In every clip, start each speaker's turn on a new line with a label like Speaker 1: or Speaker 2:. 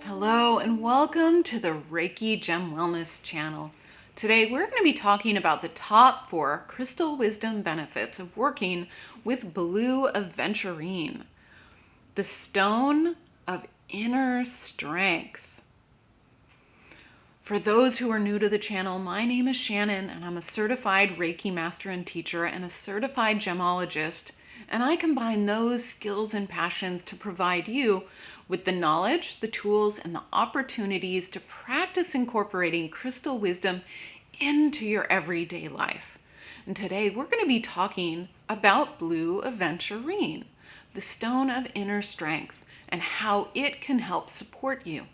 Speaker 1: Hello and welcome to the Reiki Gem Wellness channel. Today we're going to be talking about the top 4 crystal wisdom benefits of working with blue aventurine, the stone of inner strength. For those who are new to the channel, my name is Shannon and I'm a certified Reiki master and teacher and a certified gemologist, and I combine those skills and passions to provide you with the knowledge, the tools, and the opportunities to practice incorporating crystal wisdom into your everyday life. And today we're going to be talking about blue aventurine, the stone of inner strength, and how it can help support you.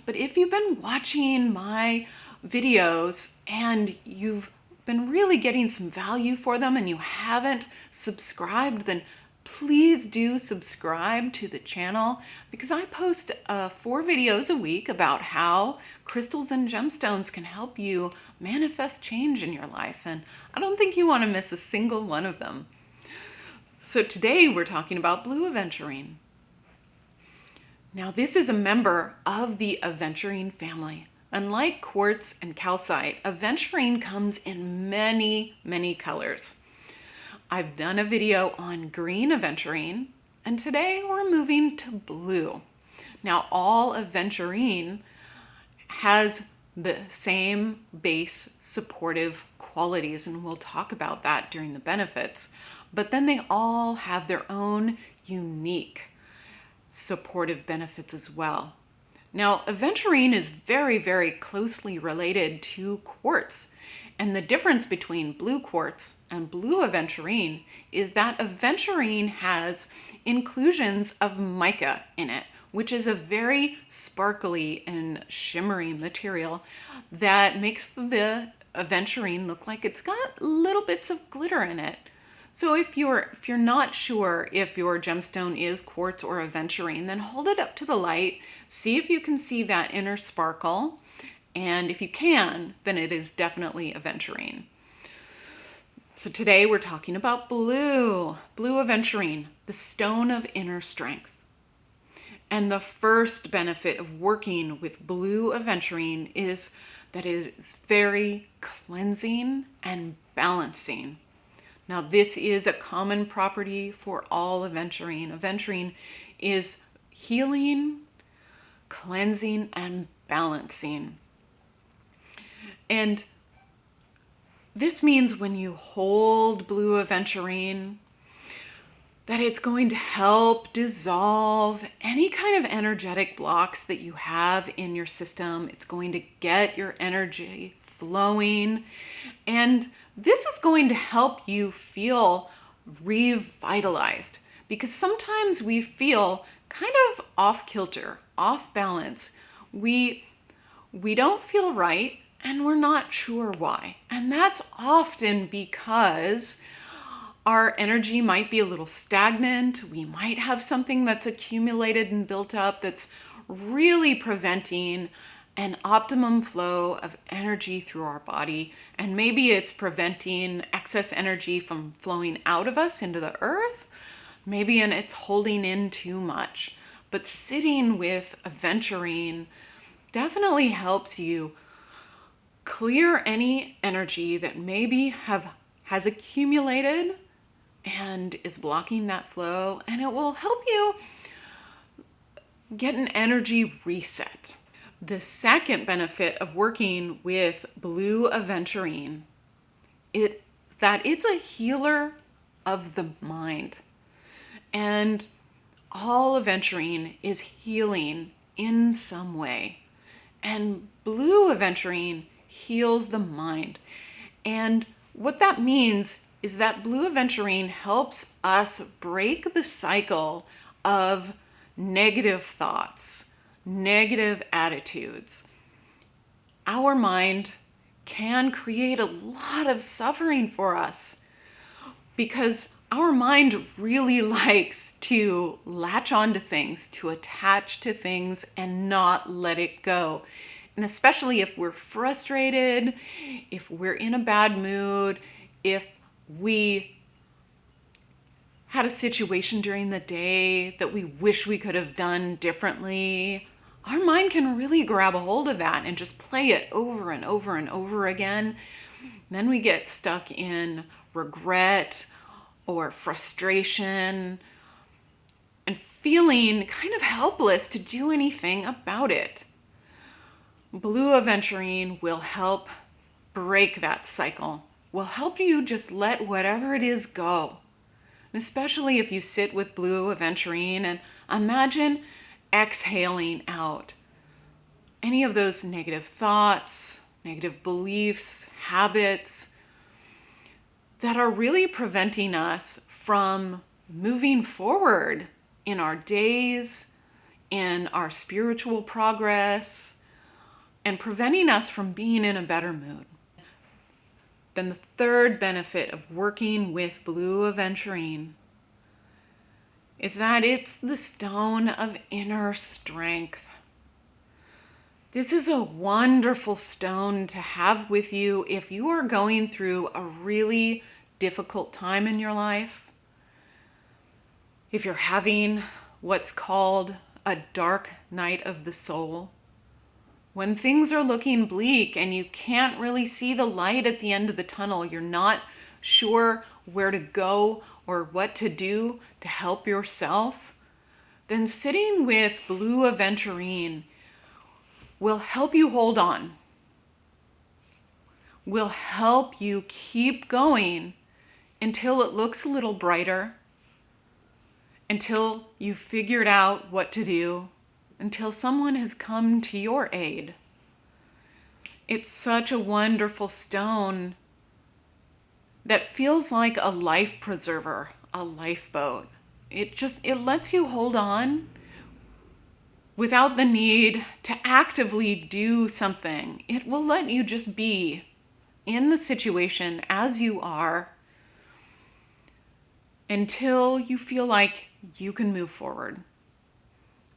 Speaker 1: But if you've been watching my videos and you've been really getting some value for them and you haven't subscribed, then please do subscribe to the channel, because I post 4 videos a week about how crystals and gemstones can help you manifest change in your life, and I don't think you want to miss a single one of them. So today we're talking about blue aventurine. Now this is a member of the aventurine family. Unlike quartz and calcite, aventurine comes in many colors. I've done a video on green aventurine, and today we're moving to blue. Now all aventurine has the same base supportive qualities, and we'll talk about that during the benefits, but then they all have their own unique supportive benefits as well. Now, aventurine is very closely related to quartz. And the difference between blue quartz and blue aventurine is that aventurine has inclusions of mica in it, which is a very sparkly and shimmery material that makes the aventurine look like it's got little bits of glitter in it. So if you're not sure if your gemstone is quartz or aventurine, then hold it up to the light, see if you can see that inner sparkle, and if you can, then it is definitely aventurine. So today we're talking about blue aventurine, the stone of inner strength. And the first benefit of working with blue aventurine is that it is very cleansing and balancing. Now, this is a common property for all aventurine. Aventurine is healing, cleansing, and balancing. And this means when you hold blue aventurine, that it's going to help dissolve any kind of energetic blocks that you have in your system. It's going to get your energy flowing, and this is going to help you feel revitalized, because sometimes we feel kind of off kilter, off balance. We don't feel right and we're not sure why. And that's often because our energy might be a little stagnant. We might have something that's accumulated and built up that's really preventing an optimum flow of energy through our body. And maybe it's preventing excess energy from flowing out of us into the earth. Maybe it's holding in too much. But sitting with aventurine definitely helps you clear any energy that maybe has accumulated and is blocking that flow, and it will help you get an energy reset. The second benefit of working with blue aventurine is that it's a healer of the mind. And all aventurine is healing in some way. And blue aventurine heals the mind. And what that means is that blue aventurine helps us break the cycle of negative thoughts, negative attitudes. Our mind can create a lot of suffering for us because our mind really likes to latch onto things, to attach to things and not let it go. And especially if we're frustrated, if we're in a bad mood, if we had a situation during the day that we wish we could have done differently, our mind can really grab a hold of that and just play it over and over and over again. Then we get stuck in regret or frustration and feeling kind of helpless to do anything about it. Blue Aventurine will help break that cycle, will help you just let whatever it is go. And especially if you sit with Blue Aventurine and imagine exhaling out any of those negative thoughts, negative beliefs, habits that are really preventing us from moving forward in our days, in our spiritual progress, and preventing us from being in a better mood. Then the third benefit of working with Blue Aventurine is that it's the stone of inner strength. This is a wonderful stone to have with you if you are going through a really difficult time in your life. If you're having what's called a dark night of the soul, when things are looking bleak and you can't really see the light at the end of the tunnel, you're not sure where to go or what to do to help yourself, then sitting with Blue Aventurine will help you hold on, will help you keep going until it looks a little brighter, until you've figured out what to do, until someone has come to your aid. It's such a wonderful stone that feels like a life preserver, a lifeboat. It lets you hold on without the need to actively do something. It will let you just be in the situation as you are until you feel like you can move forward.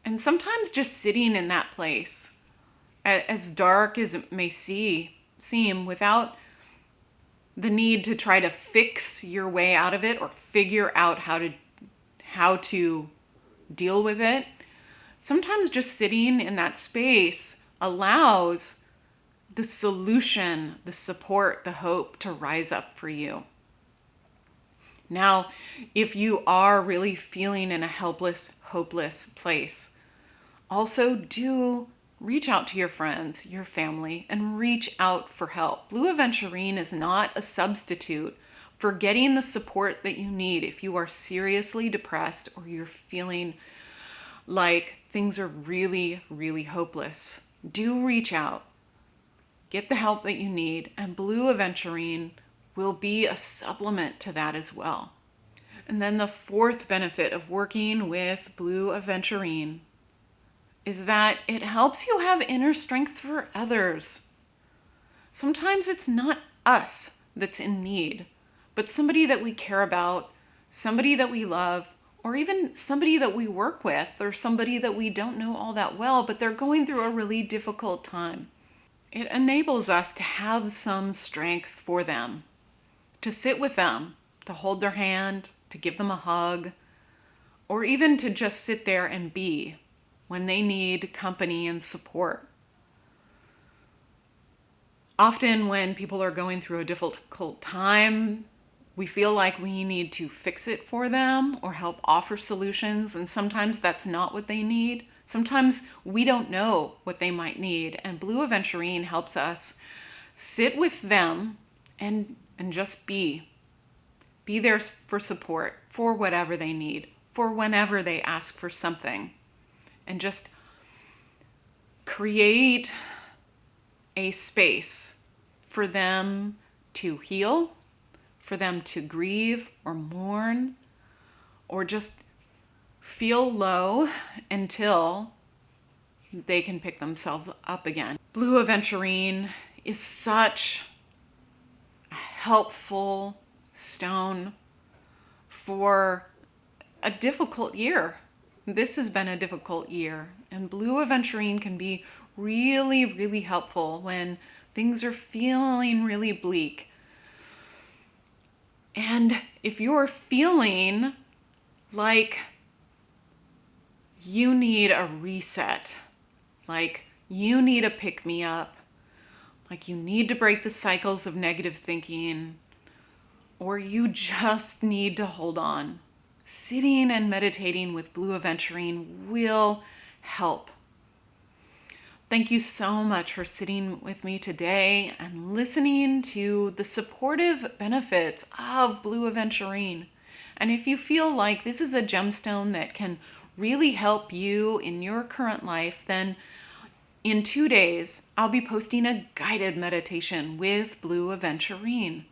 Speaker 1: And sometimes just sitting in that place, as dark as it may seem, without the need to try to fix your way out of it or figure out how to deal with it, sometimes just sitting in that space allows the solution, the support, the hope to rise up for you. Now, if you are really feeling in a helpless, hopeless place, also do reach out to your friends, your family, and reach out for help. Blue Aventurine is not a substitute for getting the support that you need if you are seriously depressed or you're feeling like things are really, really hopeless. Do reach out. Get the help that you need, and Blue Aventurine will be a supplement to that as well. And then the fourth benefit of working with Blue Aventurine is that it helps you have inner strength for others. Sometimes it's not us that's in need, but somebody that we care about, somebody that we love, or even somebody that we work with, or somebody that we don't know all that well, but they're going through a really difficult time. It enables us to have some strength for them, to sit with them, to hold their hand, to give them a hug, or even to just sit there and be when they need company and support. Often when people are going through a difficult time, we feel like we need to fix it for them or help offer solutions, and sometimes that's not what they need. Sometimes we don't know what they might need, and Blue Aventurine helps us sit with them and just be there for support, for whatever they need, for whenever they ask for something, and just create a space for them to heal, for them to grieve or mourn, or just feel low until they can pick themselves up again. Blue Aventurine is such a helpful stone for a difficult year. This has been a difficult year, and Blue Aventurine can be really, really helpful when things are feeling really bleak. And if you're feeling like you need a reset, like you need a pick-me-up, like you need to break the cycles of negative thinking, or you just need to hold on, sitting and meditating with blue aventurine will help. Thank you so much for sitting with me today and listening to the supportive benefits of blue aventurine. And if you feel like this is a gemstone that can really help you in your current life, then in 2 days, I'll be posting a guided meditation with blue aventurine.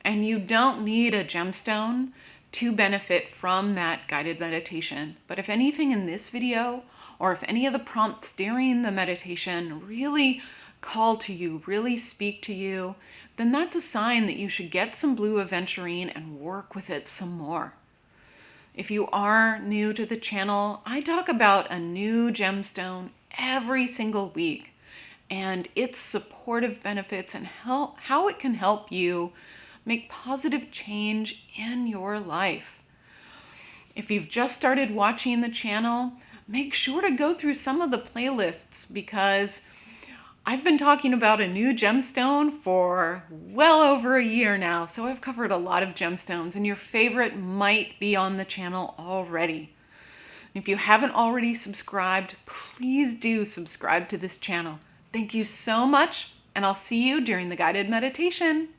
Speaker 1: And you don't need a gemstone to benefit from that guided meditation. But if anything in this video, or if any of the prompts during the meditation really call to you, really speak to you, then that's a sign that you should get some blue aventurine and work with it some more. If you are new to the channel, I talk about a new gemstone every single week and its supportive benefits and how it can help you make positive change in your life. If you've just started watching the channel, make sure to go through some of the playlists because I've been talking about a new gemstone for well over a year now, so I've covered a lot of gemstones and your favorite might be on the channel already. If you haven't already subscribed, please do subscribe to this channel. Thank you so much, and I'll see you during the guided meditation.